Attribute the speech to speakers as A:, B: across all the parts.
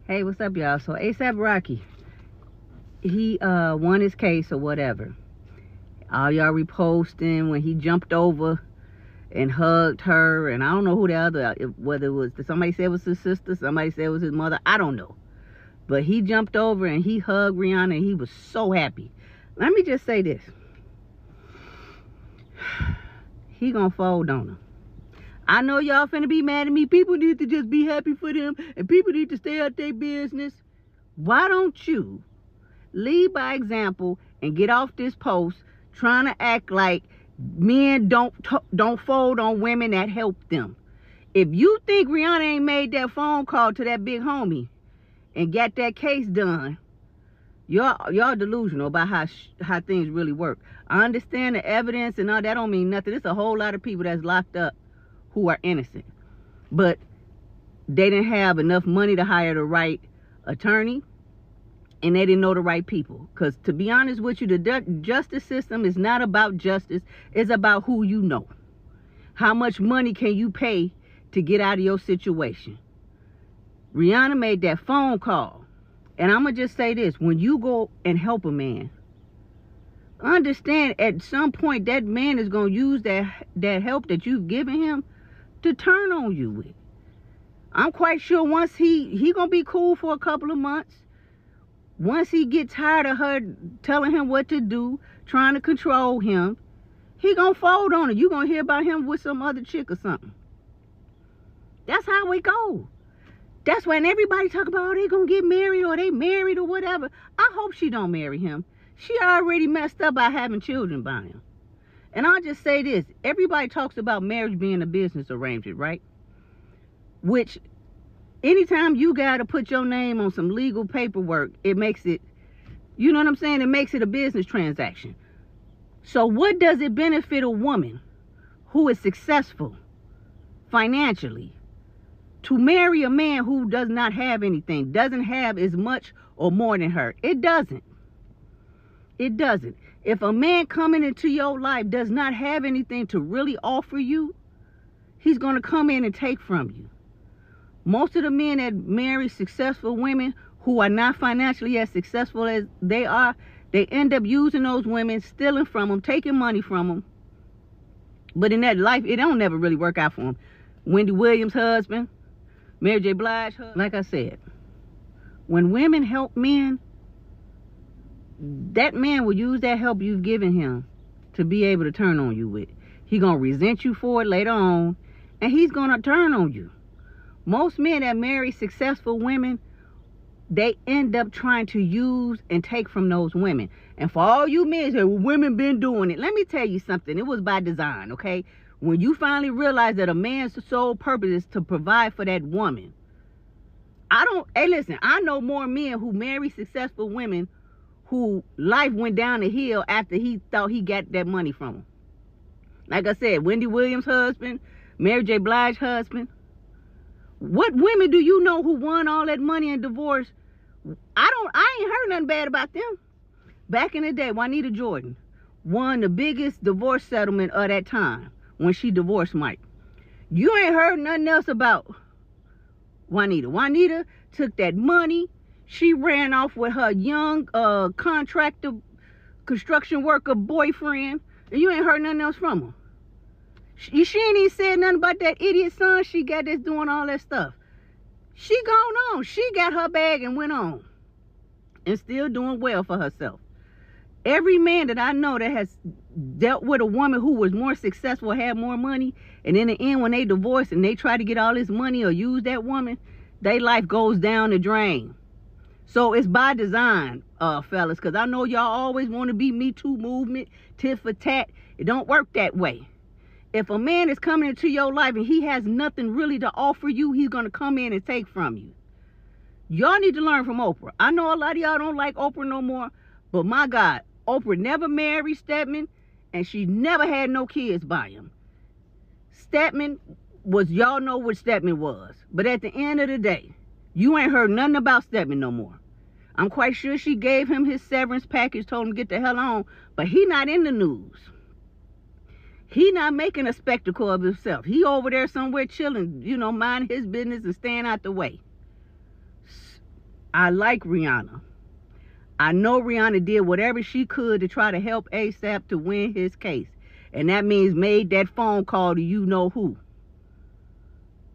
A: Hey, what's up, y'all? So ASAP Rocky, he won his case or whatever. All y'all reposting when he jumped over and hugged her, and I don't know who the other, whether it was, somebody said it was his sister, somebody said it was his mother, I don't know. But he jumped over and he hugged Rihanna and he was so happy. Let me just say this. He gonna fold on her. I know y'all finna be mad at me. People need to just be happy for them, and people need to stay out their business. Why don't you lead by example and get off this post trying to act like men don't fold on women that help them? If you think Rihanna ain't made that phone call to that big homie and got that case done, y'all delusional about how things really work. I understand the evidence and all that don't mean nothing. There's a whole lot of people that's locked up who are innocent, but they didn't have enough money to hire the right attorney, and they didn't know the right people. Because to be honest with you, the justice system is not about justice. It's about who you know. How much money can you pay to get out of your situation? Rihanna made that phone call. And I'm going to just say this. When you go and help a man, understand at some point that man is going to use that help that you've given him to turn on you with. I'm quite sure once he gonna be cool for a couple of months. Once he get tired of her telling him what to do, trying to control him, he gonna fold on her. You gonna hear about him with some other chick or something. That's how it go. That's when everybody talk about, oh, they gonna get married or they married or whatever. I hope she don't marry him. She already messed up by having children by him. And I'll just say this. Everybody talks about marriage being a business arrangement, right? Which, anytime you got to put your name on some legal paperwork, it makes it, you know what I'm saying? It makes it a business transaction. So what does it benefit a woman who is successful financially to marry a man who does not have anything, doesn't have as much or more than her? It doesn't. It doesn't. If a man coming into your life does not have anything to really offer you, he's going to come in and take from you. Most of the men that marry successful women who are not financially as successful as they are, they end up using those women, stealing from them, taking money from them. But in that life, it don't never really work out for them. Wendy Williams' husband, Mary J. Blige's husband. Like I said, when women help men, that man will use that help you've given him to be able to turn on you with. He's going to resent you for it later on, and he's going to turn on you. Most men that marry successful women, they end up trying to use and take from those women. And for all you men say, well, women been doing it. Let me tell you something. It was by design, okay? When you finally realize that a man's sole purpose is to provide for that woman. Hey, listen, I know more men who marry successful women who life went down the hill after he thought he got that money from them. Like I said, Wendy Williams' husband, Mary J. Blige's husband. What women do you know who won all that money in divorce? I ain't heard nothing bad about them. Back in the day, Juanita Jordan won the biggest divorce settlement of that time when she divorced Mike. You ain't heard nothing else about Juanita. Juanita took that money. She ran off with her young contractor, construction worker boyfriend, and you ain't heard nothing else from her. She ain't even said nothing about that idiot son she got that's doing all that stuff. She gone on. She got her bag and went on. And still doing well for herself. Every man that I know that has dealt with a woman who was more successful, had more money, and in the end when they divorce and they try to get all this money or use that woman, their life goes down the drain. So it's by design, fellas, because I know y'all always want to be Me Too movement, tit for tat. It don't work that way. If a man is coming into your life and he has nothing really to offer you, he's going to come in and take from you. Y'all need to learn from Oprah. I know a lot of y'all don't like Oprah no more, but my God, Oprah never married Stedman, and she never had no kids by him. Stedman was, y'all know what Stedman was. But at the end of the day, you ain't heard nothing about Stedman no more. I'm quite sure she gave him his severance package, told him to get the hell on, but he not in the news. He not making a spectacle of himself. He over there somewhere chilling, you know, minding his business and staying out the way. I like Rihanna. I know Rihanna did whatever she could to try to help ASAP to win his case. And that means made that phone call to you know who.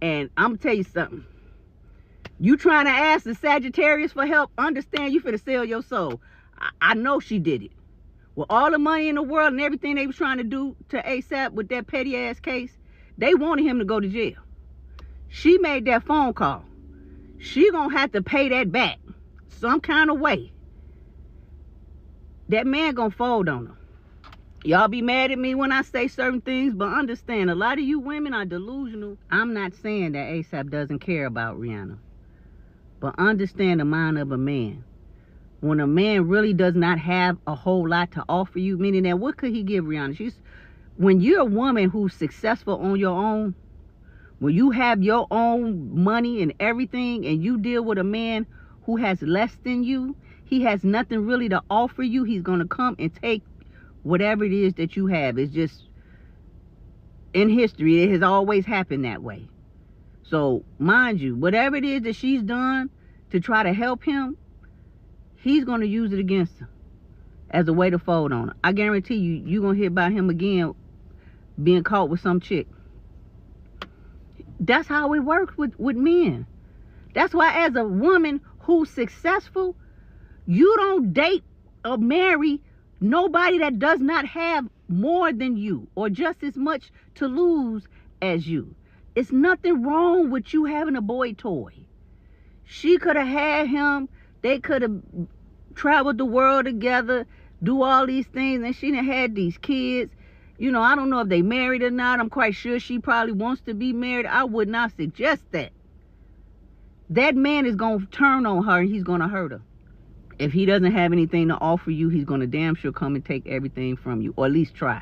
A: And I'm going to tell you something. You trying to ask the Sagittarius for help, understand you finna sell your soul. I know she did it. With all the money in the world and everything they was trying to do to ASAP with that petty ass case, they wanted him to go to jail. She made that phone call. She gonna have to pay that back some kind of way. That man gonna fold on her. Y'all be mad at me when I say certain things, but understand, a lot of you women are delusional. I'm not saying that ASAP doesn't care about Rihanna, but understand the mind of a man. When a man really does not have a whole lot to offer you, meaning that what could he give Rihanna? When you're a woman who's successful on your own, when you have your own money and everything, and you deal with a man who has less than you, he has nothing really to offer you. He's going to come and take whatever it is that you have. It's just in history. It has always happened that way. So, mind you, whatever it is that she's done to try to help him, he's going to use it against her as a way to fold on her. I guarantee you, you're going to hear about him again being caught with some chick. That's how it works with men. That's why as a woman who's successful, you don't date or marry nobody that does not have more than you or just as much to lose as you. It's nothing wrong with you having a boy toy. She could have had him. They could have traveled the world together, do all these things, and she done had these kids. You know, I don't know if they married or not. I'm quite sure she probably wants to be married. I would not suggest that. That man is going to turn on her and he's going to hurt her. If he doesn't have anything to offer you, he's going to damn sure come and take everything from you, or at least try.